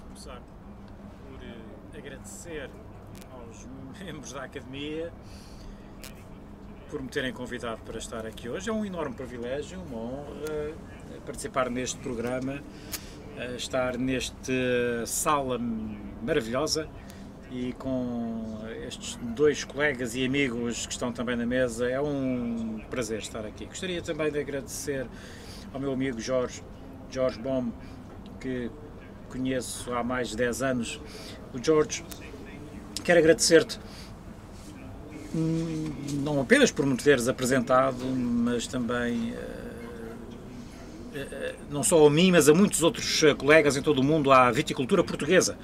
começar por agradecer aos membros da Academia por me terem convidado para estar aqui hoje. É um enorme privilégio, uma honra participar neste programa, estar nesta sala maravilhosa e com estes dois colegas e amigos que estão também na mesa. É um prazer estar aqui. Gostaria também de agradecer ao meu amigo Jorge Bohm, que conheço há mais de 10 anos. O Jorge, quero agradecer-te não apenas por me teres apresentado, mas também não só a mim, mas a muitos outros colegas em todo o mundo, à viticultura portuguesa.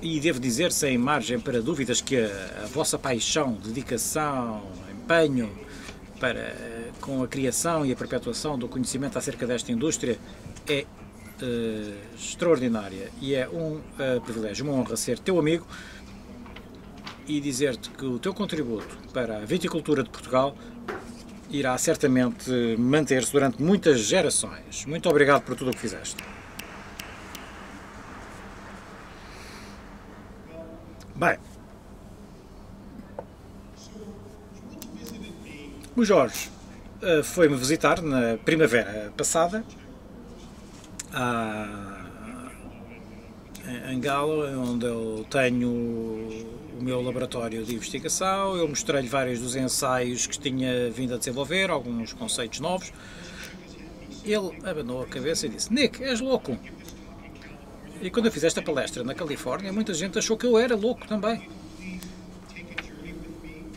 E devo dizer, sem margem para dúvidas, que a vossa paixão, dedicação, empenho com a criação e a perpetuação do conhecimento acerca desta indústria é extraordinária, e é um privilégio, uma honra ser teu amigo e dizer-te que o teu contributo para a viticultura de Portugal irá certamente manter-se durante muitas gerações. Muito obrigado por tudo o que fizeste. Bem, o Jorge foi-me visitar na primavera passada em Gala, onde eu tenho o meu laboratório de investigação. Eu mostrei-lhe vários dos ensaios que tinha vindo a desenvolver, alguns conceitos novos. Ele abanou a cabeça e disse: "Nick, és louco!" E quando eu fiz esta palestra na Califórnia, muita gente achou que eu era louco também.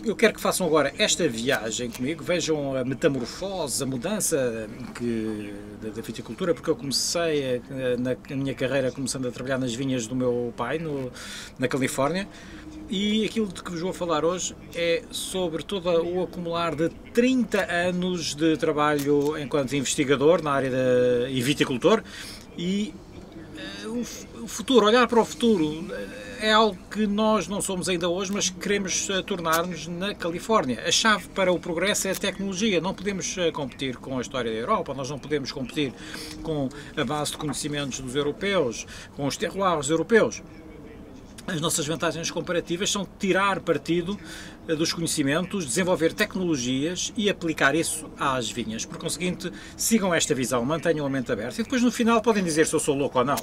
Eu quero que façam agora esta viagem comigo, vejam a metamorfose, a mudança da viticultura, porque eu comecei na minha carreira começando a trabalhar nas vinhas do meu pai, na Califórnia, e aquilo de que vos vou falar hoje é sobre todo o acumular de 30 anos de trabalho enquanto investigador na área e viticultor, e o futuro, olhar para o futuro, é algo que nós não somos ainda hoje, mas queremos tornar-nos na Califórnia. A chave para o progresso é a tecnologia. Não podemos competir com a história da Europa, nós não podemos competir com a base de conhecimentos dos europeus, com os terroirs europeus. As nossas vantagens comparativas são tirar partido dos conhecimentos, desenvolver tecnologias e aplicar isso às vinhas. Por conseguinte, sigam esta visão, mantenham a mente aberta e depois no final podem dizer se eu sou louco ou não.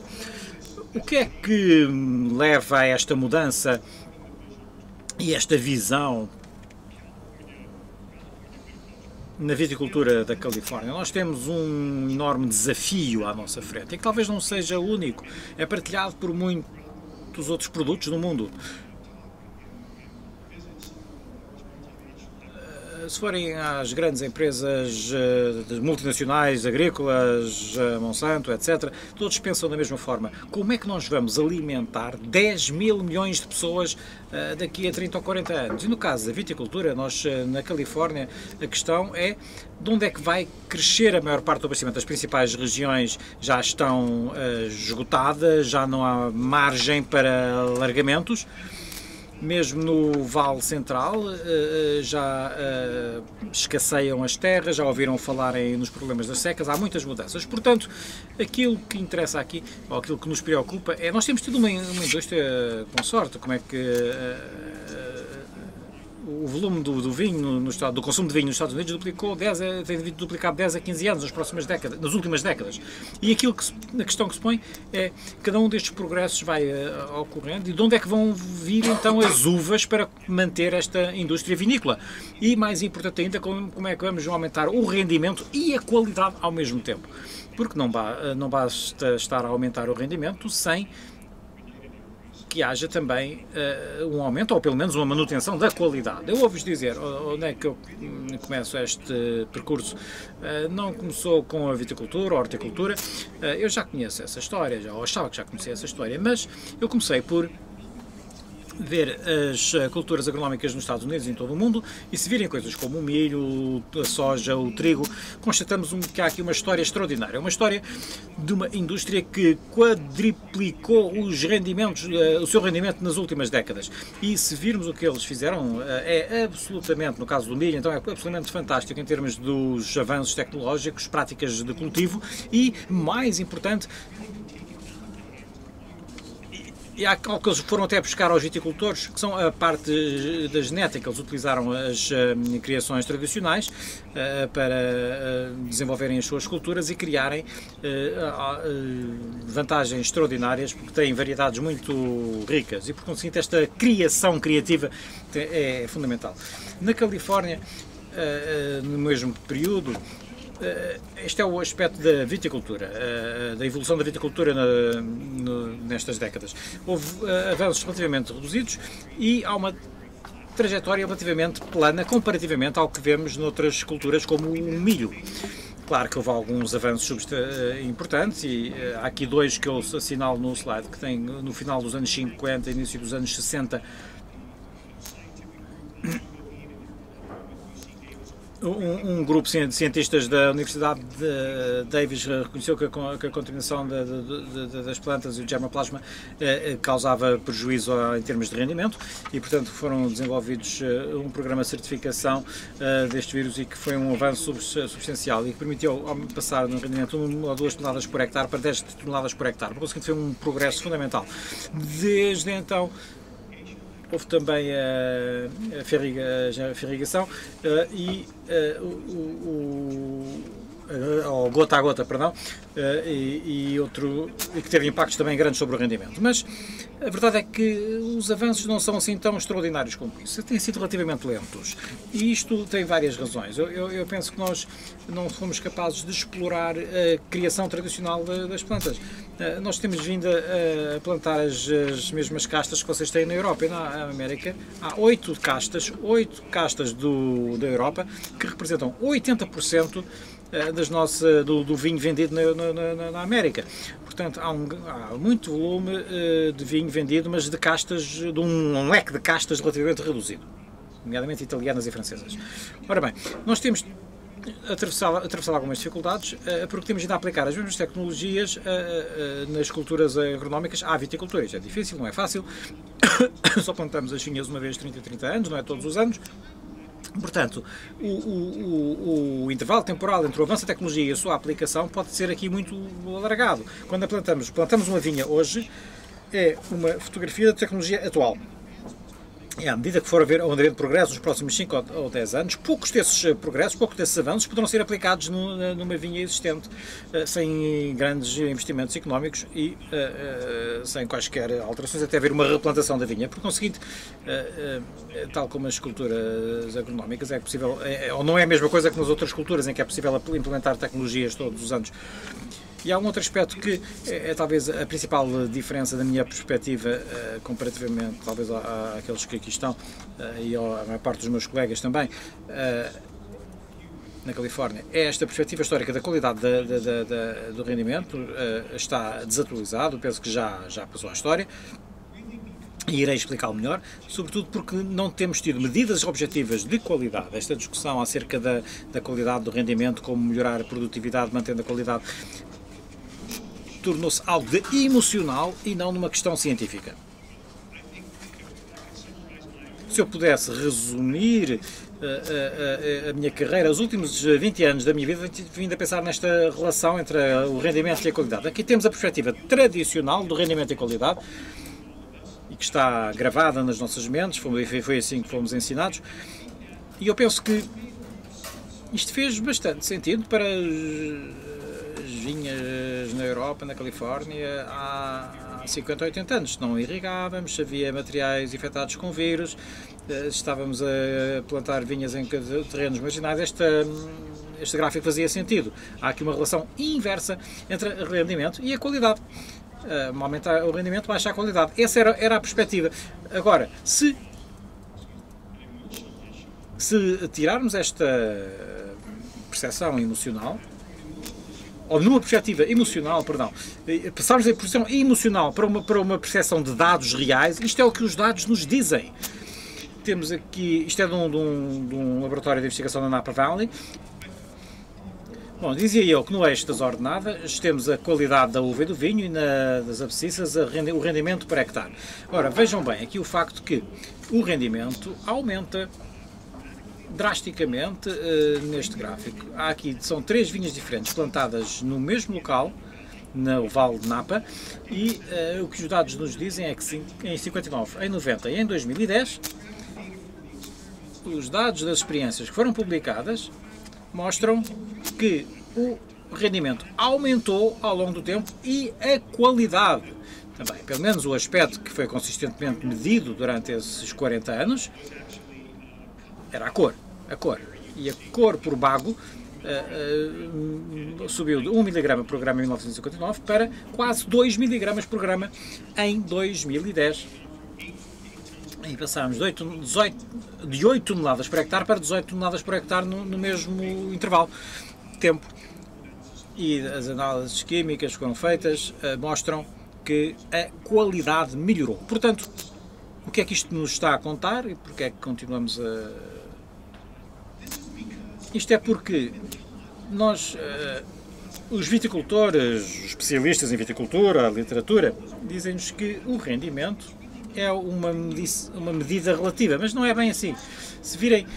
O que é que leva a esta mudança e esta visão na viticultura da Califórnia? Nós temos um enorme desafio à nossa frente e que talvez não seja o único, é partilhado por muitos outros produtos no mundo. Se forem às grandes empresas multinacionais, agrícolas, Monsanto, etc., todos pensam da mesma forma. Como é que nós vamos alimentar 10 mil milhões de pessoas daqui a 30 ou 40 anos? E no caso da viticultura, nós na Califórnia, a questão é de onde é que vai crescer a maior parte do abastecimento. As principais regiões já estão esgotadas, já não há margem para alargamentos. Mesmo no Vale Central já escasseiam as terras, já ouviram falarem nos problemas das secas, há muitas mudanças. Portanto, aquilo que interessa aqui, ou aquilo que nos preocupa, é nós temos tido uma indústria com sorte. Como é que o volume do vinho do consumo de vinho nos Estados Unidos tem duplicado 10 a 15 anos nas últimas décadas. E a questão que se põe é: cada um destes progressos vai ocorrendo, e de onde é que vão vir então as uvas para manter esta indústria vinícola? E mais importante ainda, como é que vamos aumentar o rendimento e a qualidade ao mesmo tempo? Porque não basta estar a aumentar o rendimento sem que haja também um aumento, ou pelo menos uma manutenção da qualidade. Eu vou-vos dizer onde é que eu começo este percurso. Não começou com a viticultura ou a horticultura, eu já conheço essa história, ou achava que já conhecia essa história, mas eu comecei por ver as culturas agronómicas nos Estados Unidos e em todo o mundo, e se virem coisas como o milho, a soja, o trigo, constatamos que há aqui uma história extraordinária, uma história de uma indústria que quadriplicou os rendimentos, o seu rendimento nas últimas décadas. E se virmos o que eles fizeram, é absolutamente, no caso do milho, então é absolutamente fantástico em termos dos avanços tecnológicos, práticas de cultivo e, mais importante, e há algo que eles foram até buscar aos viticultores, que são a parte da genética. Eles utilizaram as criações tradicionais para desenvolverem as suas culturas e criarem vantagens extraordinárias, porque têm variedades muito ricas e, por conseguinte, esta criação criativa é fundamental. Na Califórnia, no mesmo período, este é o aspecto da viticultura, da evolução da viticultura nestas décadas. Houve avanços relativamente reduzidos e há uma trajetória relativamente plana comparativamente ao que vemos noutras culturas como o milho. Claro que houve alguns avanços importantes e há aqui dois que eu assinalo no slide, que tem no final dos anos 50 e início dos anos 60 um grupo de cientistas da Universidade de Davis reconheceu que a contaminação das plantas e o germoplasma causava prejuízo em termos de rendimento e, portanto, foram desenvolvidos um programa de certificação deste vírus e que foi um avanço substancial e que permitiu passar no rendimento 1 ou 2 toneladas por hectare para 10 toneladas por hectare. Por conseguinte, foi um progresso fundamental. Desde então, houve também a ferrigação e ou gota a gota, perdão, e que teve impactos também grandes sobre o rendimento. Mas a verdade é que os avanços não são assim tão extraordinários como isso, têm sido relativamente lentos. E isto tem várias razões. Eu penso que nós não fomos capazes de explorar a criação tradicional das plantas. Nós temos vindo a plantar as mesmas castas que vocês têm na Europa e na América. Há 8 castas da Europa que representam 80% do vinho vendido na América. Portanto, há muito volume de vinho vendido, mas de castas, de um leque de castas relativamente reduzido, nomeadamente italianas e francesas. Ora bem, nós temos atravessado algumas dificuldades, porque temos ainda a aplicar as mesmas tecnologias nas culturas agronómicas à viticultura. Isto é difícil, não é fácil, só plantamos as vinhas uma vez 30 anos, não é todos os anos. Portanto, o intervalo temporal entre o avanço da tecnologia e a sua aplicação pode ser aqui muito alargado. Quando plantamos uma vinha hoje, é uma fotografia da tecnologia atual. E à medida que for haver progresso nos próximos 5 ou 10 anos, poucos desses progressos, poucos desses avanços poderão ser aplicados numa vinha existente, sem grandes investimentos económicos e sem quaisquer alterações, até haver uma replantação da vinha. Por conseguinte, tal como as culturas agronómicas, é possível, ou não é a mesma coisa que nas outras culturas, em que é possível implementar tecnologias todos os anos. E há um outro aspecto que é talvez a principal diferença da minha perspectiva, comparativamente talvez àqueles que aqui estão e à maior parte dos meus colegas também, na Califórnia, é esta perspectiva histórica da qualidade do rendimento. Está desatualizado, penso que já passou a história. E irei explicá-lo melhor, sobretudo porque não temos tido medidas objetivas de qualidade. Esta discussão acerca da qualidade do rendimento, como melhorar a produtividade, mantendo a qualidade, tornou-se algo de emocional e não numa questão científica. Se eu pudesse resumir a minha carreira, os últimos 20 anos da minha vida, vindo a pensar nesta relação entre o rendimento e a qualidade. Aqui temos a perspectiva tradicional do rendimento e qualidade, e que está gravada nas nossas mentes, foi assim que fomos ensinados, e eu penso que isto fez bastante sentido para as vinhas na Europa, na Califórnia, há 50 ou 80 anos. Não irrigávamos, havia materiais infectados com vírus, estávamos a plantar vinhas em terrenos marginais. Este gráfico fazia sentido. Há aqui uma relação inversa entre o rendimento e a qualidade. Aumentar o rendimento, baixar a qualidade. Essa era a perspectiva. Agora, se tirarmos esta percepção emocional, ou numa perspectiva emocional, perdão, passarmos da percepção emocional para uma percepção de dados reais, isto é o que os dados nos dizem. Temos aqui, isto é de um laboratório de investigação da Napa Valley. Bom, dizia eu que no eixo das ordenadas temos a qualidade da uva e do vinho e das abscissas o rendimento por hectare. Ora, vejam bem aqui o facto que o rendimento aumenta drasticamente neste gráfico. Há aqui, são 3 vinhas diferentes plantadas no mesmo local, no Vale de Napa, e o que os dados nos dizem é que em 59, em 90 e em 2010, os dados das experiências que foram publicadas mostram que o rendimento aumentou ao longo do tempo e a qualidade também, pelo menos o aspecto que foi consistentemente medido durante esses 40 anos, era a cor. E a cor por bago subiu de 1 mg por grama em 1959 para quase 2 mg por grama em 2010. E passámos de 8 toneladas por hectare para 18 toneladas por hectare no mesmo intervalo de tempo. E as análises químicas que foram feitas mostram que a qualidade melhorou. Portanto, o que é que isto nos está a contar e porque é que continuamos a... Isto é porque nós, os viticultores, os especialistas em viticultura, a literatura, dizem-nos que o rendimento é uma medida relativa, mas não é bem assim. Se virem,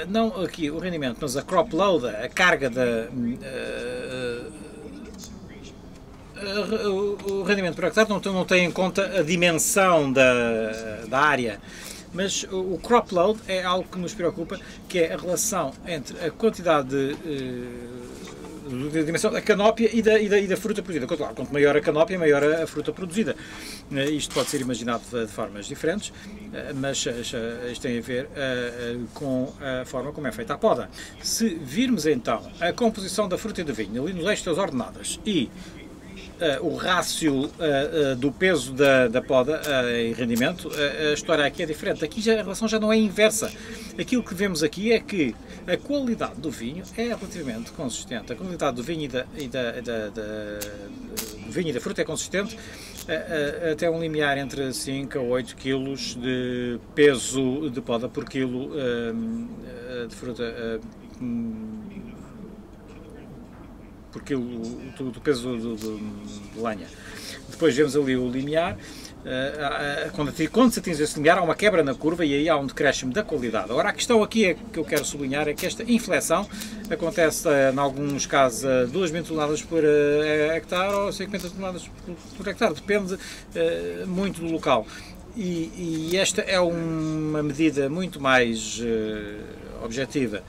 não aqui o rendimento, mas a crop load, a carga o rendimento por hectare não tem em conta a dimensão da área, mas o crop load é algo que nos preocupa, que é a relação entre a quantidade da dimensão da canópia e da fruta produzida. Quanto maior a canópia, maior a fruta produzida. Isto pode ser imaginado de formas diferentes, mas isto tem a ver com a forma como é feita a poda. Se virmos então a composição da fruta e do vinho ali nos eixos das ordenadas e o rácio do peso da poda em rendimento, a história aqui é diferente. Aqui a relação já não é inversa. Aquilo que vemos aqui é que a qualidade do vinho é relativamente consistente. A qualidade do vinho e da fruta é consistente até um limiar entre 5 a 8 kg de peso de poda por quilo de fruta por quilo do peso de lenha. Depois vemos ali o limiar. Quando se atinge esse limiar, há uma quebra na curva e aí há um decréscimo da qualidade. Agora, a questão aqui que eu quero sublinhar é que esta inflexão acontece, em alguns casos, a 2.000 toneladas por hectare ou 50 toneladas por hectare, depende muito do local. E esta é uma medida muito mais objetiva.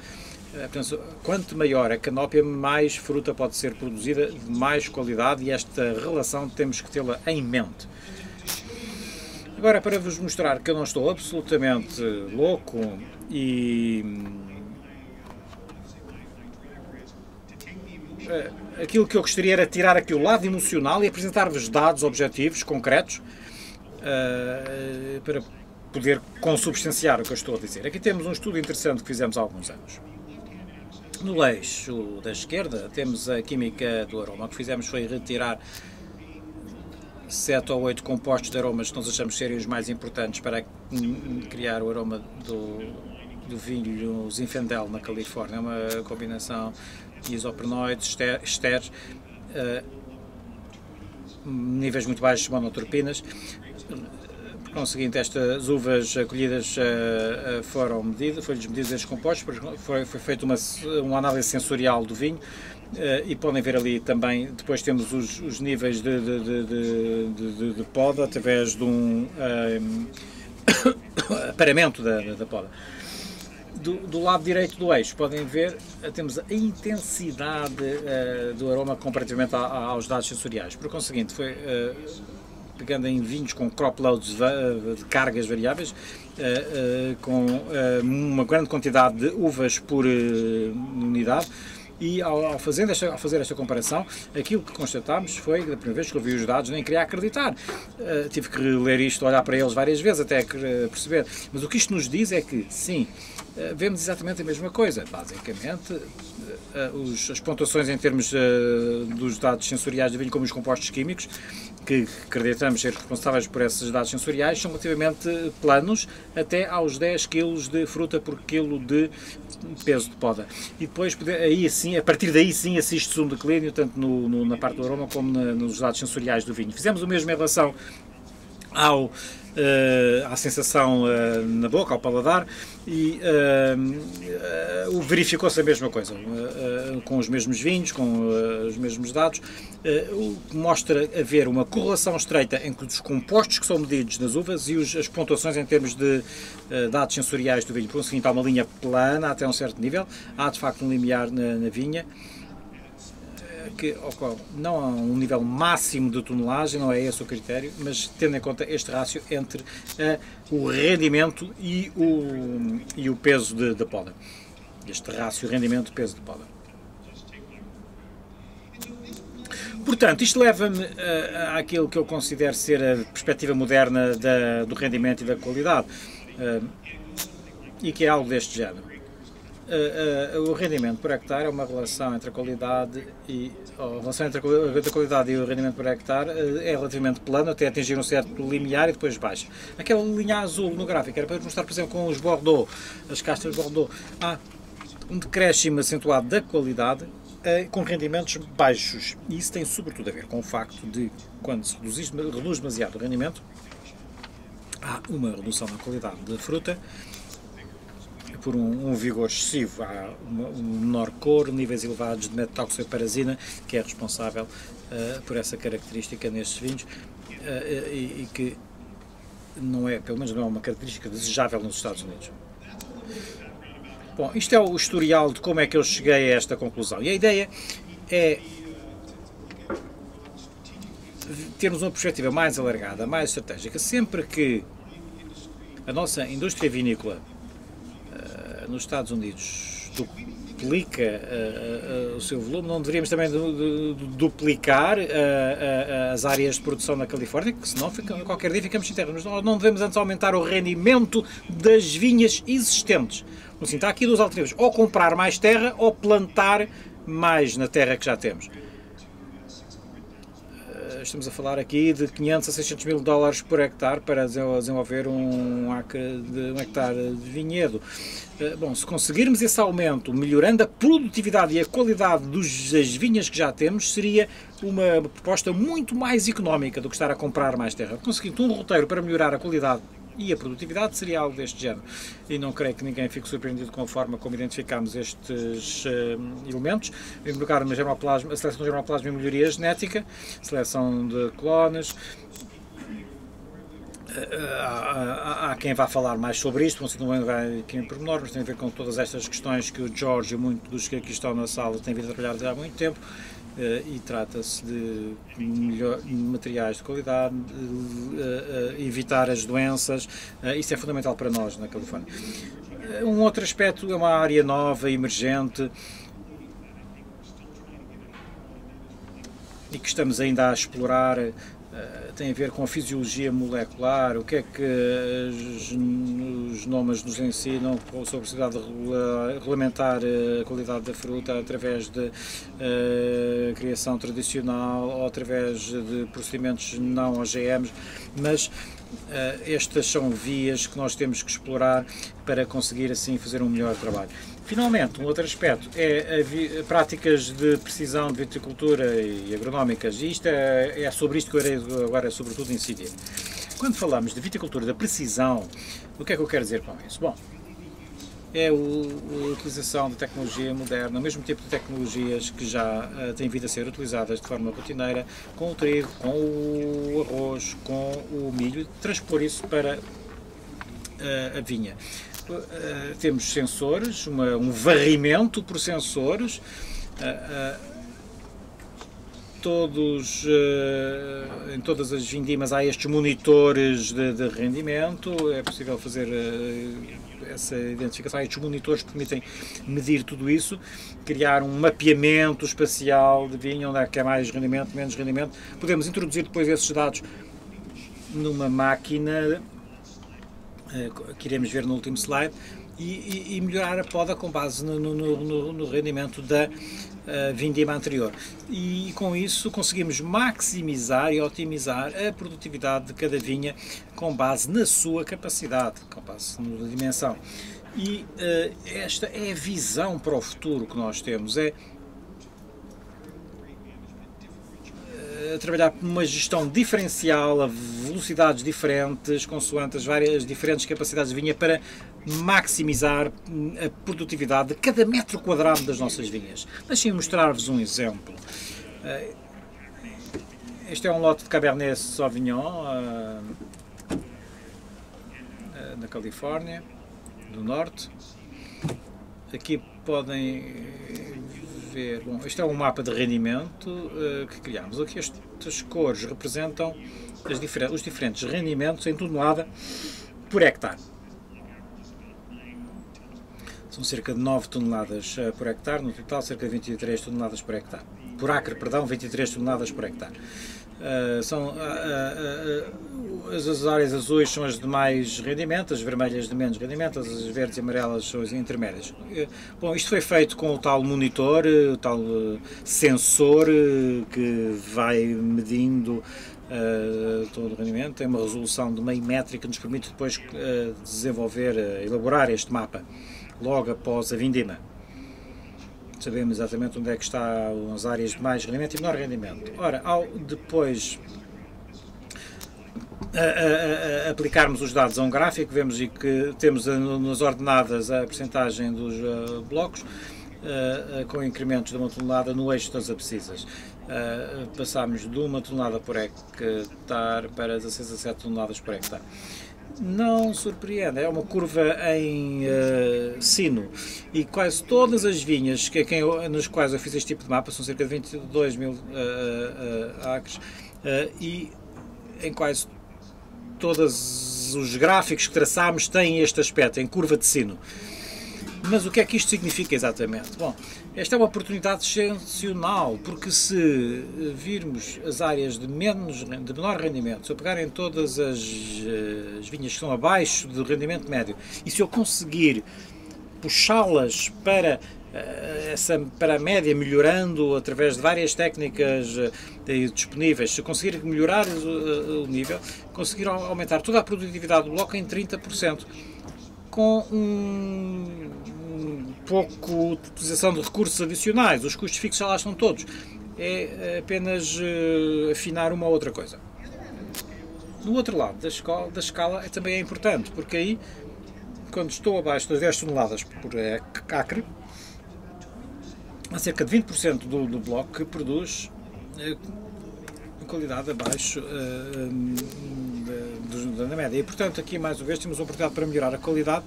Portanto, quanto maior a canópia, mais fruta pode ser produzida, de mais qualidade, e esta relação temos que tê-la em mente. Agora, para vos mostrar que eu não estou absolutamente louco e aquilo que eu gostaria era tirar aqui o lado emocional e apresentar-vos dados objetivos, concretos, para poder consubstanciar o que eu estou a dizer. Aqui temos um estudo interessante que fizemos há alguns anos. No eixo da esquerda temos a química do aroma. O que fizemos foi retirar 7 ou 8 compostos de aromas que nós achamos serem os mais importantes para criar o aroma do vinho Zinfandel na Califórnia. É uma combinação de isoprenoides, estéreos, níveis muito baixos de monotropinas. Por conseguinte, estas uvas colhidas foram medidas, foi-lhes medidos estes compostos, foi feita uma análise sensorial do vinho e podem ver ali também, depois temos os níveis de poda através de um aparamento da poda. Do lado direito do eixo, podem ver, temos a intensidade do aroma comparativamente aos dados sensoriais. Por conseguinte, foi pegando em vinhos com crop loads de cargas variáveis, com uma grande quantidade de uvas por unidade, E ao fazer esta comparação, aquilo que constatámos foi, da primeira vez que eu vi os dados, nem queria acreditar. Tive que ler isto, olhar para eles várias vezes até perceber. Mas o que isto nos diz é que, sim, vemos exatamente a mesma coisa. Basicamente, as pontuações em termos dos dados sensoriais do vinho, como os compostos químicos, que acreditamos ser responsáveis por esses dados sensoriais, são relativamente planos até aos 10 kg de fruta por quilo de peso de poda. E depois, aí sim, a partir daí sim, assiste-se um declínio, tanto na parte do aroma como nos dados sensoriais do vinho. Fizemos o mesmo em relação à sensação na boca, ao paladar, e verificou-se a mesma coisa, com os mesmos vinhos, com os mesmos dados, o que mostra haver uma correlação estreita entre os compostos que são medidos nas uvas e as pontuações em termos de dados sensoriais do vinho. Por conseguinte, há uma linha plana até um certo nível, há de facto um limiar na vinha, que ocorre não a um nível máximo de tonelagem, não é esse o critério, mas tendo em conta este rácio entre o rendimento e o peso de poda. Este rácio rendimento-peso de poda. Portanto, isto leva-me àquilo que eu considero ser a perspectiva moderna do rendimento e da qualidade, e que é algo deste género. O rendimento por hectare é uma relação entre a qualidade e a relação entre a qualidade e o rendimento por hectare é relativamente plano até atingir um certo limiar e depois baixa. Aquela linha azul no gráfico era para mostrar, por exemplo, com os Bordeaux, as castas Bordeaux, há um decréscimo acentuado da qualidade com rendimentos baixos. E isso tem sobretudo a ver com o facto de, quando se reduz demasiado o rendimento, há uma redução na qualidade da fruta, por um vigor excessivo, há um menor cor, níveis elevados de metoxoparasina, que é responsável por essa característica nestes vinhos, e que não é, pelo menos não é uma característica desejável nos Estados Unidos. Bom, isto é o historial de como é que eu cheguei a esta conclusão, e a ideia é termos uma perspectiva mais alargada, mais estratégica. Sempre que a nossa indústria vinícola nos Estados Unidos duplica o seu volume, não deveríamos também duplicar as áreas de produção na Califórnia, que senão qualquer dia ficamos sem terra. Mas não devemos antes aumentar o rendimento das vinhas existentes. Assim, está aqui duas alternativas, ou comprar mais terra ou plantar mais na terra que já temos. Estamos a falar aqui de 500 a 600 mil dólares por hectare para desenvolver um hectare de vinhedo. Bom, se conseguirmos esse aumento, melhorando a produtividade e a qualidade das vinhas que já temos, seria uma proposta muito mais económica do que estar a comprar mais terra. Conseguindo um roteiro para melhorar a qualidade e a produtividade, seria algo deste género. E não creio que ninguém fique surpreendido com a forma como identificamos estes elementos. Em primeiro lugar, a seleção de germoplasma e melhoria genética, seleção de clones. Há quem vá falar mais sobre isto, não vai aqui em pormenor, mas tem a ver com todas estas questões que o Jorge e muitos dos que aqui estão na sala têm vindo a trabalhar há muito tempo. E trata-se de materiais de qualidade, evitar as doenças, isso é fundamental para nós na Califórnia. Um outro aspecto é uma área nova, emergente, e que estamos ainda a explorar, tem a ver com a fisiologia molecular, o que é que os nomes nos ensinam sobre a possibilidade de regulamentar a qualidade da fruta através de criação tradicional ou através de procedimentos não OGMs, mas estas são vias que nós temos que explorar para conseguir assim fazer um melhor trabalho. Finalmente, um outro aspecto é práticas de precisão de viticultura e agronómicas, e isto é sobre isto que eu irei agora sobretudo incidir. Quando falamos de viticultura da precisão, o que é que eu quero dizer com isso? Bom, é a utilização de tecnologia moderna, o mesmo tipo de tecnologias que já têm vindo a ser utilizadas de forma rotineira, com o trigo, com o arroz, com o milho, e transpor isso para a vinha. Temos sensores, um varrimento por sensores, em todas as vindimas há estes monitores de rendimento, é possível fazer essa identificação, há estes monitores que permitem medir tudo isso, criar um mapeamento espacial de vinha, onde é que é mais rendimento, menos rendimento. Podemos introduzir depois esses dados numa máquina, que iremos ver no último slide, e melhorar a poda com base no rendimento da vindima anterior. E com isso conseguimos maximizar e otimizar a produtividade de cada vinha com base na sua capacidade, com base na dimensão. E esta é a visão para o futuro que nós temos, é trabalhar por uma gestão diferencial, a velocidades diferentes, consoante as várias diferentes capacidades de vinha, para maximizar a produtividade de cada metro quadrado das nossas vinhas. Deixem-me mostrar-vos um exemplo. Este é um lote de Cabernet Sauvignon, na Califórnia do Norte. Aqui podem ver, bom, este é um mapa de rendimento que criámos. Aqui estas cores representam os diferentes rendimentos em tonelada por hectare. São cerca de 9 toneladas por hectare, no total cerca de 23 toneladas por hectare. Por acre, perdão, 23 toneladas por hectare. As áreas azuis são as de mais rendimento, as vermelhas de menos rendimento, as verdes e amarelas são as intermédias. Bom, isto foi feito com o tal monitor, o tal sensor que vai medindo todo o rendimento. Tem uma resolução de meio metro que nos permite depois elaborar este mapa logo após a vindima. Sabemos exatamente onde é que estão as áreas de mais rendimento e menor rendimento. Ora, ao depois aplicarmos os dados a um gráfico, vemos que temos nas ordenadas a percentagem dos blocos com incrementos de 1 tonelada no eixo das abscissas. Passámos de 1 tonelada por hectare para 16 a 17 toneladas por hectare. Não surpreende, é uma curva em sino, e quase todas as vinhas nas quais eu fiz este tipo de mapa, são cerca de 22 mil acres, e em quase todos os gráficos que traçámos têm este aspecto, em curva de sino. Mas o que é que isto significa exatamente? Bom, esta é uma oportunidade excepcional, porque se virmos as áreas de menor rendimento, se eu pegar em todas as vinhas que estão abaixo do rendimento médio, e se eu conseguir puxá-las para a média, melhorando através de várias técnicas disponíveis, se eu conseguir melhorar o nível, conseguir aumentar toda a produtividade do bloco em 30%, com pouco utilização de recursos adicionais. Os custos fixos já lá estão todos. É apenas afinar uma ou outra coisa. No outro lado da escala também é importante, porque aí, quando estou abaixo das 10 toneladas por acre, há cerca de 20% do bloco que produz qualidade abaixo da média. E, portanto, aqui mais uma vez temos uma oportunidade para melhorar a qualidade,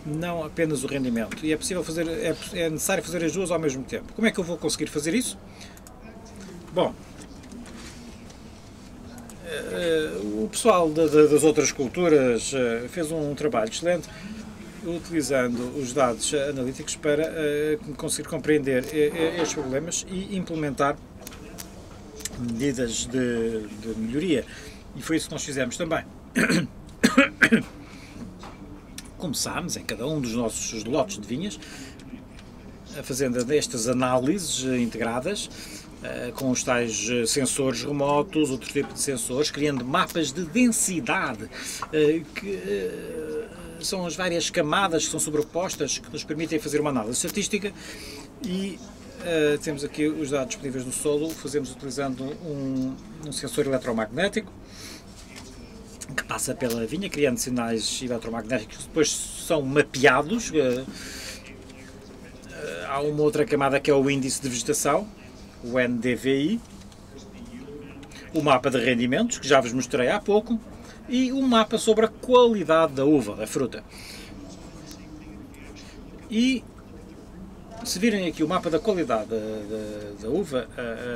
não apenas o rendimento. E é possível é necessário fazer as duas ao mesmo tempo. Como é que eu vou conseguir fazer isso? Bom, o pessoal das outras culturas fez um trabalho excelente, utilizando os dados analíticos para conseguir compreender estes problemas e implementar medidas de melhoria. E foi isso que nós fizemos também. Começámos em cada um dos nossos lotes de vinhas, fazendo estas análises integradas, com os tais sensores remotos, outro tipo de sensores, criando mapas de densidade, que são as várias camadas que são sobrepostas, que nos permitem fazer uma análise estatística. E temos aqui os dados disponíveis no solo, fazemos utilizando um sensor eletromagnético que passa pela vinha, criando sinais eletromagnéticos que depois são mapeados. Há uma outra camada que é o índice de vegetação, o NDVI, o mapa de rendimentos, que já vos mostrei há pouco, e um mapa sobre a qualidade da uva, da fruta. E Se virem aqui o mapa da qualidade da uva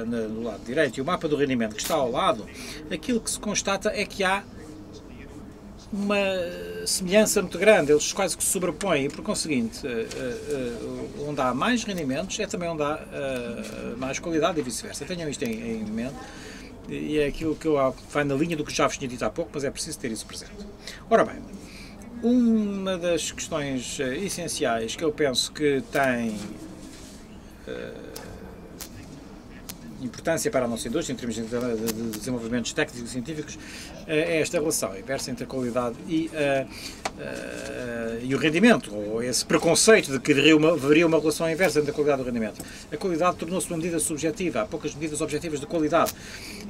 do lado direito e o mapa do rendimento que está ao lado, aquilo que se constata é que há uma semelhança muito grande, eles quase que se sobrepõem e, por conseguinte, onde há mais rendimentos é também onde há mais qualidade e vice-versa. Tenham isto em mente e é aquilo que vai na linha do que já vos tinha dito há pouco, mas é preciso ter isso presente. Ora bem, uma das questões essenciais que eu penso que tem importância para a nossa indústria, em termos de desenvolvimentos técnicos e científicos, é esta relação inversa entre a qualidade e o rendimento, ou esse preconceito de que haveria uma relação inversa entre a qualidade e o rendimento. A qualidade tornou-se uma medida subjetiva, há poucas medidas objetivas de qualidade.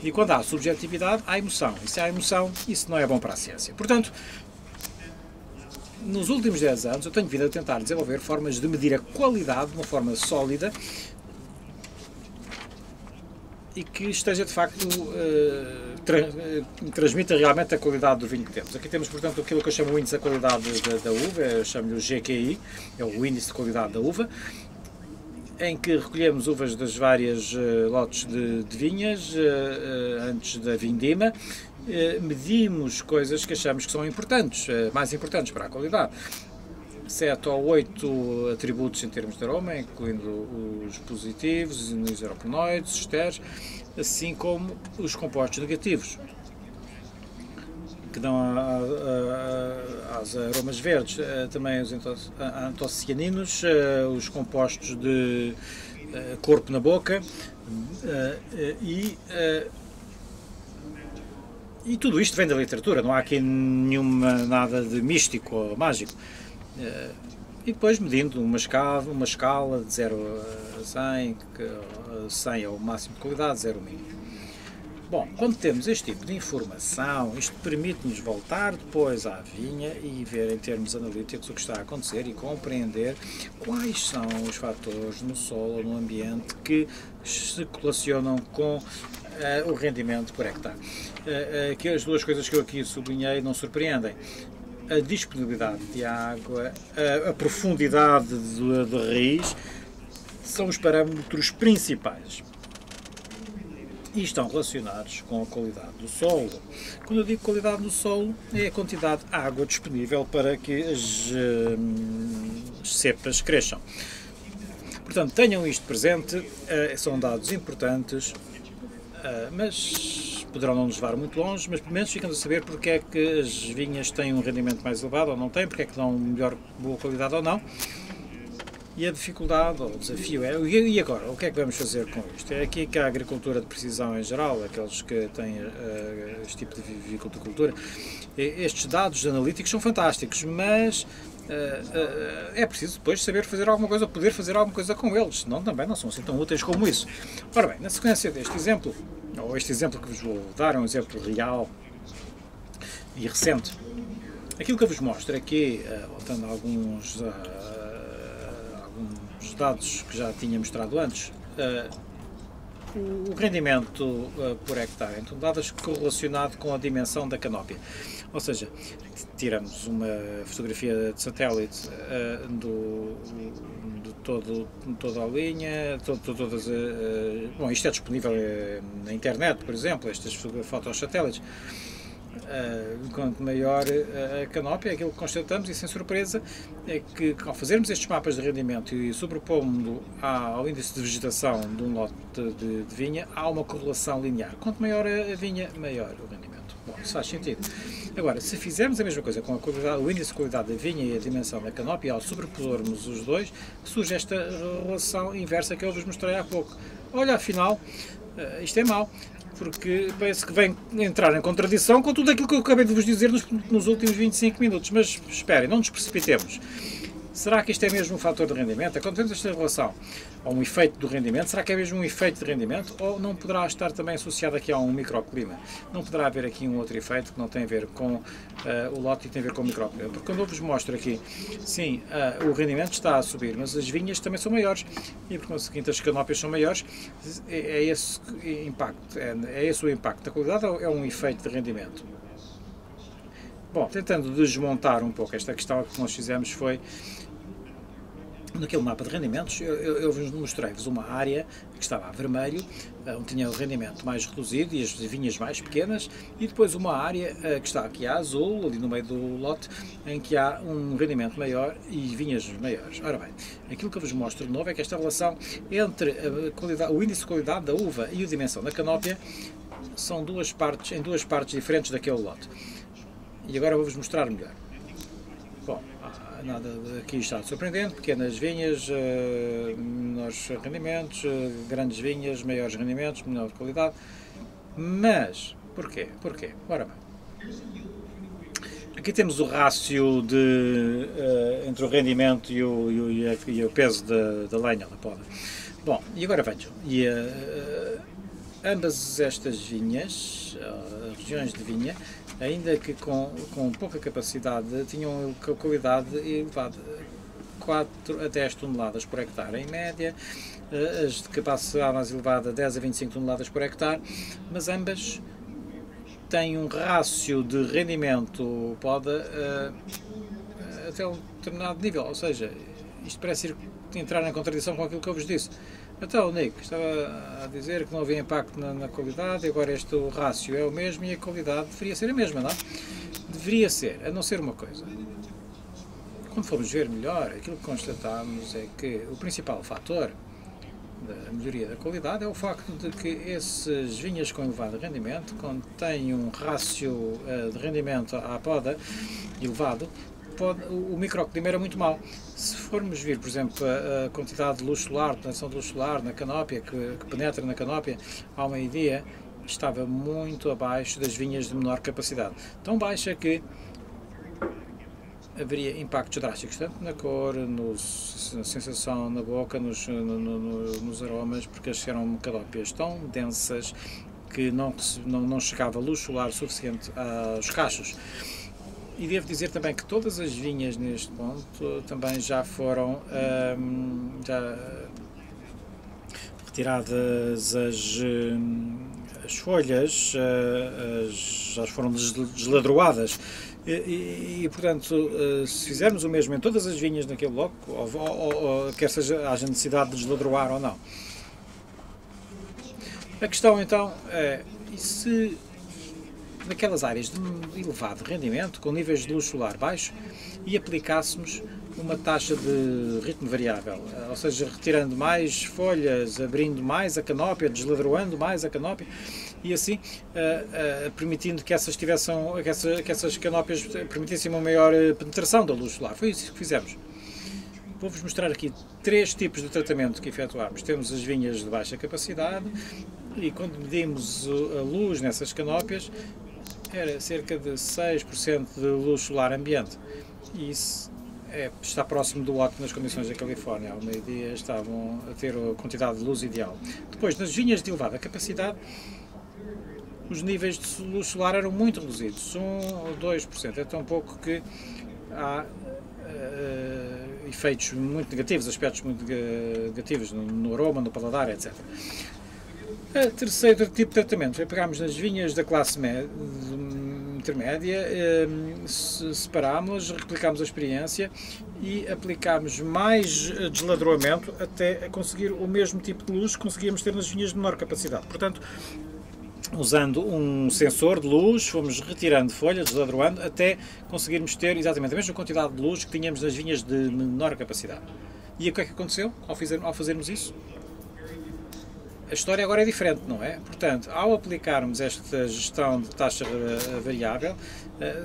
E quando há subjetividade, há emoção. E se há emoção, isso não é bom para a ciência. Portanto, nos últimos 10 anos, eu tenho vindo a tentar desenvolver formas de medir a qualidade de uma forma sólida e que esteja, de facto, transmita realmente a qualidade do vinho que temos. Aqui temos, portanto, aquilo que eu chamo o índice da qualidade da uva, eu chamo-lhe o GQI, é o índice de qualidade da uva, em que recolhemos uvas das várias lotes de vinhas antes da vindima, medimos coisas que achamos que são importantes, mais importantes para a qualidade. 7 ou 8 atributos em termos de aroma, incluindo os positivos, os aroquinoides, os esteres, assim como os compostos negativos, que dão aos aromas verdes, também os antocianinos, os compostos de corpo na boca e tudo isto vem da literatura, não há aqui nada de místico ou mágico. E depois medindo uma escala de 0 a 100, que 100 é o máximo de qualidade, 0 o mínimo. Bom, quando temos este tipo de informação, isto permite-nos voltar depois à vinha e ver em termos analíticos o que está a acontecer e compreender quais são os fatores no solo ou no ambiente que se relacionam com o rendimento por hectare. Que as duas coisas que eu aqui sublinhei não surpreendem. A disponibilidade de água, a profundidade de raiz, são os parâmetros principais e estão relacionados com a qualidade do solo. Quando eu digo qualidade do solo, é a quantidade de água disponível para que as cepas cresçam. Portanto, tenham isto presente, são dados importantes, mas poderão não nos levar muito longe, mas pelo menos ficamos a saber porque é que as vinhas têm um rendimento mais elevado ou não têm, porque é que dão boa qualidade ou não. E a dificuldade ou o desafio é, e agora, o que é que vamos fazer com isto? É aqui que a agricultura de precisão em geral, aqueles que têm este tipo de viticultura, estes dados analíticos são fantásticos, mas é preciso depois saber fazer alguma coisa, poder fazer alguma coisa com eles, senão também não são assim tão úteis como isso. Ora bem, na sequência deste exemplo, ou este exemplo que vos vou dar é um exemplo real e recente, aquilo que eu vos mostro aqui, voltando a alguns dados que já tinha mostrado antes, o rendimento por hectare, então dados correlacionado com a dimensão da canópia, ou seja, tiramos uma fotografia de satélite de toda a linha, bom, isto é disponível na internet, por exemplo, estas fotos satélites. Quanto maior a canópia, aquilo que constatamos, e sem surpresa, é que ao fazermos estes mapas de rendimento e sobrepondo ao índice de vegetação de um lote de vinha, há uma correlação linear. Quanto maior a vinha, maior o rendimento. Bom, isso faz sentido. Agora, se fizermos a mesma coisa com o índice de qualidade da vinha e a dimensão da canópia, ao sobrepormos os dois, surge esta relação inversa que eu vos mostrei há pouco. Olha, afinal, isto é mau, porque parece que vem entrar em contradição com tudo aquilo que eu acabei de vos dizer nos últimos 25 minutos. Mas esperem, não nos precipitemos. Será que isto é mesmo um fator de rendimento? Quando temos esta relação a um efeito do rendimento, será que é mesmo um efeito de rendimento? Ou não poderá estar também associado aqui a um microclima? Não poderá haver aqui um outro efeito que não tem a ver com o lote e tem a ver com o microclima? Porque quando eu vos mostro aqui, sim, o rendimento está a subir, mas as vinhas também são maiores e, por conseguinte, as canópias são maiores. É esse impacto, é esse o impacto da qualidade ou é um efeito de rendimento? Bom, tentando desmontar um pouco esta questão, o que nós fizemos foi naquele mapa de rendimentos, eu mostrei-vos uma área que estava a vermelho, onde tinha o rendimento mais reduzido e as vinhas mais pequenas, e depois uma área que está aqui a azul, ali no meio do lote, em que há um rendimento maior e vinhas maiores. Ora bem, aquilo que eu vos mostro de novo é que esta relação entre o índice de qualidade da uva e a dimensão da canópia são em duas partes diferentes daquele lote. E agora vou-vos mostrar melhor. Bom, nada aqui está surpreendente, pequenas vinhas, menores rendimentos, grandes vinhas, maiores rendimentos, menor qualidade. Mas, porquê? Ora bem, aqui temos o rácio entre o rendimento e o peso da lenha, da poda. Bom, e agora vejam, ambas estas vinhas, regiões de vinha, ainda que com pouca capacidade, tinham qualidade elevada, 4 a 10 toneladas por hectare em média, as de capacidade mais elevada 10 a 25 toneladas por hectare, mas ambas têm um rácio de rendimento poda até um determinado nível, ou seja, isto parece entrar em contradição com aquilo que eu vos disse. Então, o Nick estava a dizer que não havia impacto na qualidade, e agora este rácio é o mesmo e a qualidade deveria ser a mesma, não é? Deveria ser, a não ser uma coisa. Quando formos ver melhor, aquilo que constatamos é que o principal fator da melhoria da qualidade é o facto de que esses vinhas com elevado rendimento, quando têm um rácio de rendimento à poda elevado, o microclima era muito mau. Se formos ver, por exemplo, a quantidade de luz solar, penetração de luz solar na canópia, que penetra na canópia ao meio-dia, estava muito abaixo das vinhas de menor capacidade. Tão baixa que haveria impactos drásticos, tanto na cor, na sensação na boca, nos aromas, porque as eram canópias tão densas que não chegava luz solar suficiente aos cachos. E devo dizer também que todas as vinhas neste ponto também já foram retiradas as folhas, já foram desladroadas e portanto, se fizermos o mesmo em todas as vinhas naquele bloco, ou quer seja, haja necessidade de desladroar ou não. A questão então é, e se naquelas áreas de elevado rendimento, com níveis de luz solar baixo, e aplicássemos uma taxa de ritmo variável, ou seja, retirando mais folhas, abrindo mais a canópia, desladroando mais a canópia, e assim permitindo que essas canópias permitissem uma maior penetração da luz solar. Foi isso que fizemos. Vou-vos mostrar aqui 3 tipos de tratamento que efetuámos. Temos as vinhas de baixa capacidade, e quando medimos a luz nessas canópias, era cerca de 6% de luz solar ambiente, e isso está próximo do ótimo nas condições da Califórnia. Ao meio-dia estavam a ter a quantidade de luz ideal. Depois, nas vinhas de elevada capacidade, os níveis de luz solar eram muito reduzidos, 1 ou 2%, é tão pouco que há efeitos muito negativos, aspectos muito negativos no aroma, no paladar, etc. O terceiro tipo de tratamento, pegámos nas vinhas da classe intermédia, separámos, replicámos a experiência e aplicámos mais desladroamento até conseguir o mesmo tipo de luz que conseguíamos ter nas vinhas de menor capacidade. Portanto, usando um sensor de luz, fomos retirando folhas, desladroando, até conseguirmos ter exatamente a mesma quantidade de luz que tínhamos nas vinhas de menor capacidade. E o que é que aconteceu ao fazermos isso? A história agora é diferente, não é? Portanto, ao aplicarmos esta gestão de taxa variável,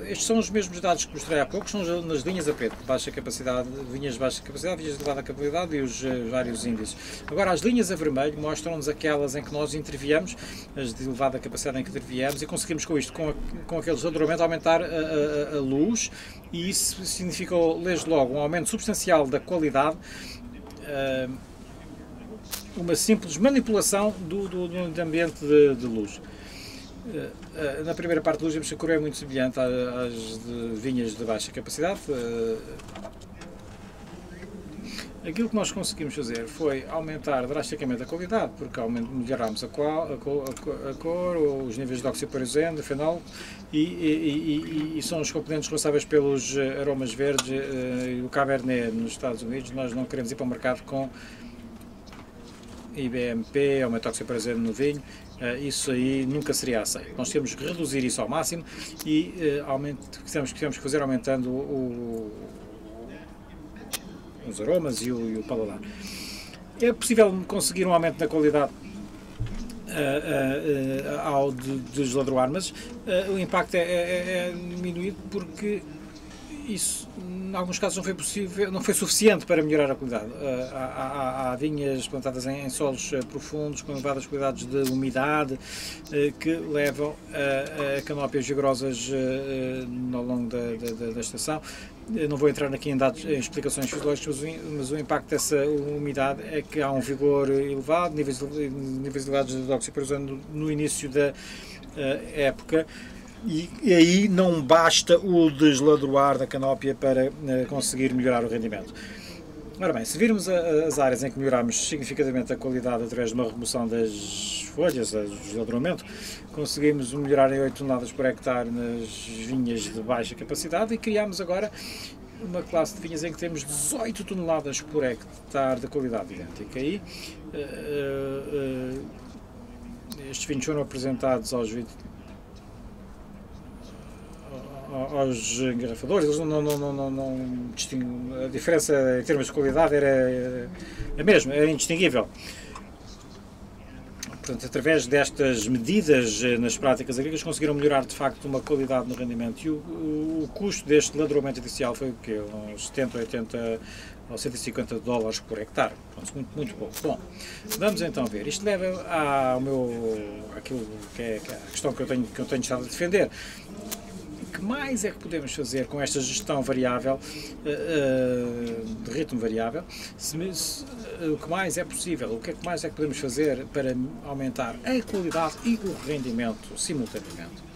estes são os mesmos dados que mostrei há pouco, são nas linhas a preto, baixa capacidade, vinhas de baixa capacidade, vinhas de elevada capacidade e os vários índices. Agora, as linhas a vermelho mostram-nos aquelas em que nós interviemos, as de elevada capacidade em que interviemos, e conseguimos com isto, com aquele desdobramento, aumentar a luz, e isso significou, desde logo, um aumento substancial da qualidade, uma simples manipulação do ambiente de luz. Na primeira parte da luz, vemos que a cor é muito semelhante às de vinhas de baixa capacidade. Aquilo que nós conseguimos fazer foi aumentar drasticamente a qualidade, porque melhorámos a cor, os níveis de oxipirosene, de fenol, e são os componentes responsáveis pelos aromas verdes e o Cabernet nos Estados Unidos. Nós não queremos ir para o mercado com IBMP, aumento de oxipirosene no vinho. Isso aí nunca seria aceito. Nós temos que reduzir isso ao máximo e temos que fazer aumentando os aromas e o paladar. É possível conseguir um aumento na qualidade ao desladroar, mas o impacto é diminuído porque isso, em alguns casos, não foi suficiente para melhorar a qualidade. Há vinhas plantadas em solos profundos, com elevadas qualidades de umidade, que levam a canópias vigorosas ao longo da estação. Eu não vou entrar aqui em explicações fisiológicas, mas o impacto dessa umidade é que há um vigor elevado, níveis elevados de oxipirosane no início da época. E aí não basta o desladroar da canópia para conseguir melhorar o rendimento. Ora bem, se virmos as áreas em que melhoramos significativamente a qualidade através de uma remoção das folhas, do desladramento, conseguimos melhorar em 8 toneladas por hectare nas vinhas de baixa capacidade e criamos agora uma classe de vinhas em que temos 18 toneladas por hectare de qualidade idêntica. Aí estes vinhos foram apresentados aos engarrafadores, eles não distinguem, a diferença em termos de qualidade era a mesma, era indistinguível. Portanto, através destas medidas nas práticas agrícolas conseguiram melhorar de facto uma qualidade no rendimento e o custo deste ladroamento inicial foi o quê? Uns 70, 80 ou 150 dólares por hectare, pronto, muito pouco. Bom, vamos então ver, isto leva àquilo que é a questão que eu tenho estado a defender. O que mais é que podemos fazer com esta gestão variável, de ritmo variável? O que mais é possível? O que mais é que podemos fazer para aumentar a qualidade e o rendimento simultaneamente?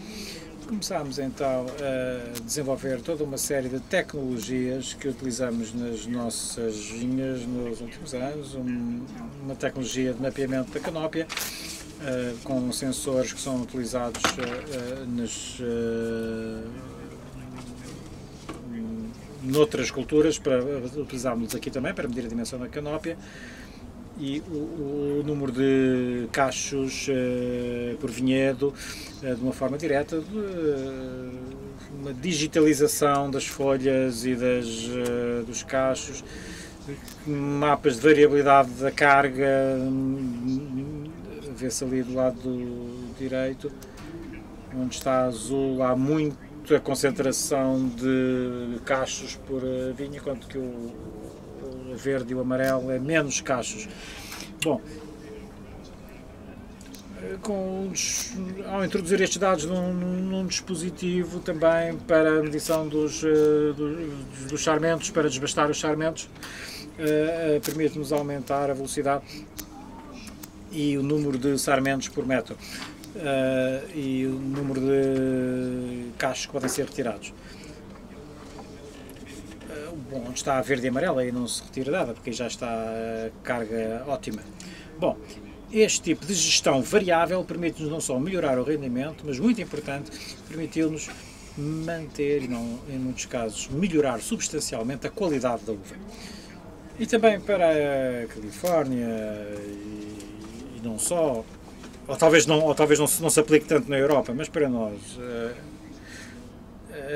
Começámos então a desenvolver toda uma série de tecnologias que utilizamos nas nossas vinhas nos últimos anos, uma tecnologia de mapeamento da canópia, com sensores que são utilizados noutras culturas, utilizamos aqui também para medir a dimensão da canópia e o número de cachos por vinhedo de uma forma direta, uma digitalização das folhas e dos cachos, mapas de variabilidade da carga. Vê-se ali do lado direito, onde está azul, há muita concentração de cachos por vinha, enquanto que o verde e o amarelo é menos cachos. Bom, ao introduzir estes dados num dispositivo também para a medição dos sarmentos, para desbastar os sarmentos, permite-nos aumentar a velocidade e o número de sarmentos por metro e o número de cachos que podem ser retirados. Bom, onde está a verde e amarela aí não se retira nada, porque aí já está a carga ótima. Bom, este tipo de gestão variável permite-nos não só melhorar o rendimento, mas muito importante, permitiu-nos manter, e não, em muitos casos, melhorar substancialmente a qualidade da uva. E também para a Califórnia e não só, ou talvez não se aplique tanto na Europa, mas para nós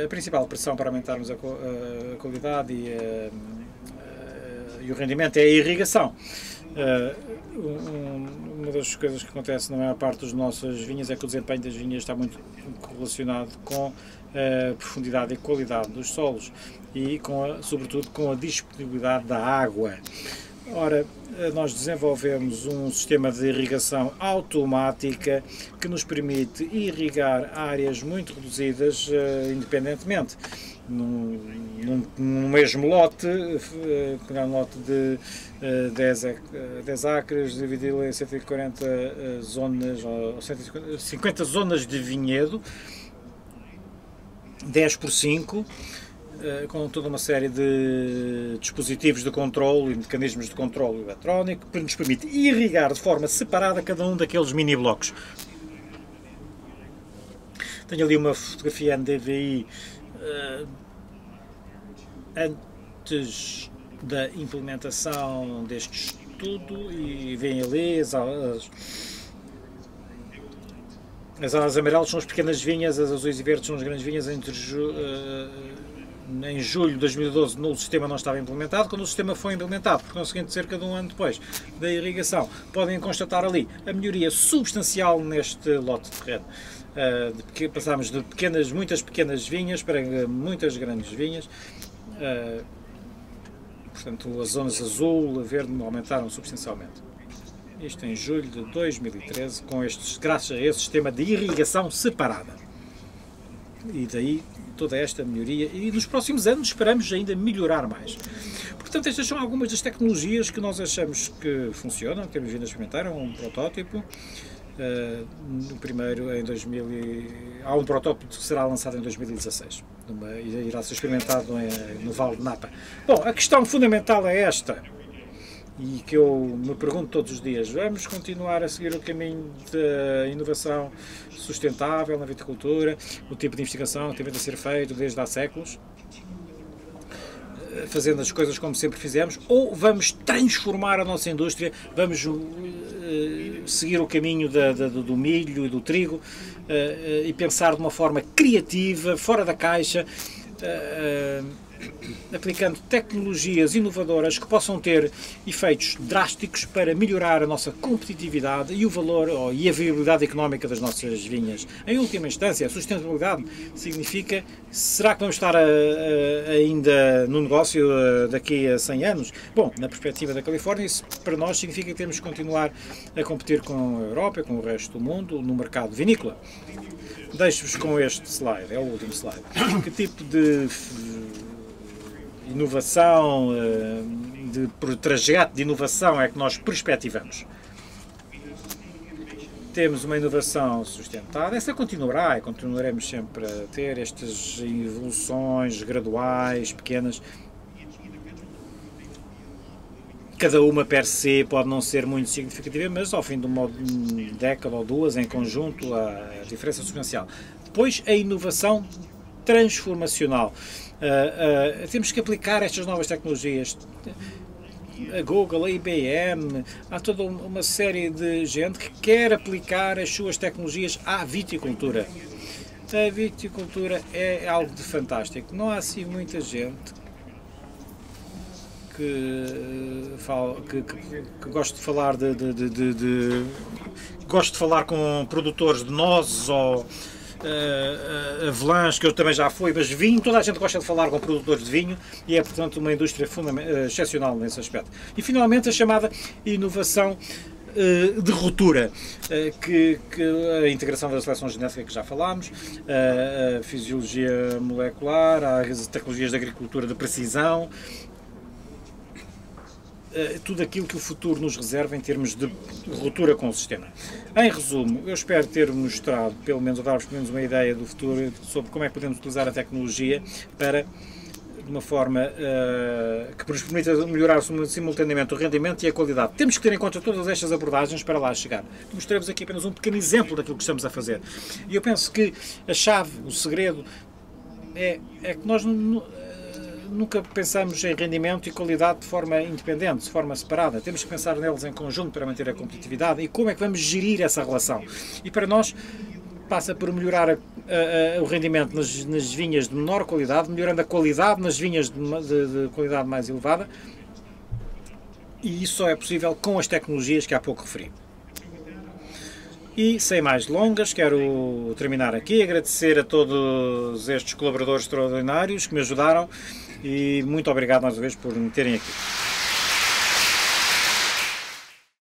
a principal pressão para aumentarmos a qualidade e o rendimento é a irrigação. Uma das coisas que acontece na maior parte das nossas vinhas é que o desempenho das vinhas está muito relacionado com a profundidade e qualidade dos solos e sobretudo com a disponibilidade da água. Ora, nós desenvolvemos um sistema de irrigação automática que nos permite irrigar áreas muito reduzidas independentemente. Num mesmo lote, pegar um lote de 10 acres, dividi-lo em 140 zonas, ou 150 zonas de vinhedo, 10 por 5, com toda uma série de dispositivos de controle e mecanismos de controle eletrónico que nos permite irrigar de forma separada cada um daqueles mini blocos. Tenho ali uma fotografia NDVI antes da implementação deste estudo e veem ali as alas amarelas são as pequenas vinhas, as azuis e verdes são as grandes vinhas. Em julho de 2012 o sistema não estava implementado. Quando o sistema foi implementado, por conseguinte cerca de um ano depois da irrigação, podem constatar ali a melhoria substancial neste lote de terreno. Passámos de muitas pequenas vinhas para muitas grandes vinhas. Portanto, as zonas azul e verde aumentaram substancialmente. Isto em julho de 2013, graças a este sistema de irrigação separada. E daí toda esta melhoria, e nos próximos anos esperamos ainda melhorar mais. Portanto, estas são algumas das tecnologias que nós achamos que funcionam, que temos vindo a experimentar. Um protótipo, no primeiro em 2000, há um protótipo que será lançado em 2016, e irá ser experimentado no Vale de Napa. Bom, a questão fundamental é esta, e que eu me pergunto todos os dias: vamos continuar a seguir o caminho da inovação sustentável na viticultura, o tipo de investigação que tem vindo a ser feito desde há séculos, fazendo as coisas como sempre fizemos, ou vamos transformar a nossa indústria, vamos seguir o caminho do milho e do trigo e pensar de uma forma criativa, fora da caixa, aplicando tecnologias inovadoras que possam ter efeitos drásticos para melhorar a nossa competitividade e o valor e a viabilidade económica das nossas vinhas. Em última instância, a sustentabilidade significa: será que vamos estar ainda no negócio daqui a 100 anos? Bom, na perspectiva da Califórnia, isso para nós significa que temos que continuar a competir com a Europa e com o resto do mundo no mercado vinícola. Deixo-vos com este slide, é o último slide. Que tipo de inovação, de trajeto de inovação é que nós perspectivamos? Temos uma inovação sustentada, essa continuará e continuaremos sempre a ter estas evoluções graduais, pequenas. Cada uma per se pode não ser muito significativa, mas ao fim de uma década ou duas, em conjunto, a diferença é substancial. Depois, a inovação transformacional. Temos que aplicar estas novas tecnologias. A Google, a IBM, há toda uma série de gente que quer aplicar as suas tecnologias à viticultura. A viticultura é algo de fantástico. Não há assim muita gente que gosto de falar gosto de falar com produtores de nozes ou avelãs, que eu também já fui, mas vinho, toda a gente gosta de falar com produtores de vinho e é, portanto, uma indústria excepcional nesse aspecto. E, finalmente, a chamada inovação de ruptura, que a integração da seleção genética que já falámos, a fisiologia molecular, as tecnologias de agricultura de precisão, tudo aquilo que o futuro nos reserva em termos de ruptura com o sistema. Em resumo, eu espero ter mostrado, pelo menos, ou dar-vos pelo menos uma ideia do futuro sobre como é que podemos utilizar a tecnologia para, de uma forma que nos permita melhorar simultaneamente o rendimento e a qualidade. Temos que ter em conta todas estas abordagens para lá chegar. Mostraremos aqui apenas um pequeno exemplo daquilo que estamos a fazer. E eu penso que a chave, o segredo, é que nós nunca pensamos em rendimento e qualidade de forma independente, de forma separada. Temos que pensar neles em conjunto para manter a competitividade e como é que vamos gerir essa relação. E para nós passa por melhorar o rendimento nas vinhas de menor qualidade, melhorando a qualidade nas vinhas de qualidade mais elevada, e isso só é possível com as tecnologias que há pouco referi. E, sem mais delongas, quero terminar aqui, agradecer a todos estes colaboradores extraordinários que me ajudaram e muito obrigado mais uma vez por me terem aqui.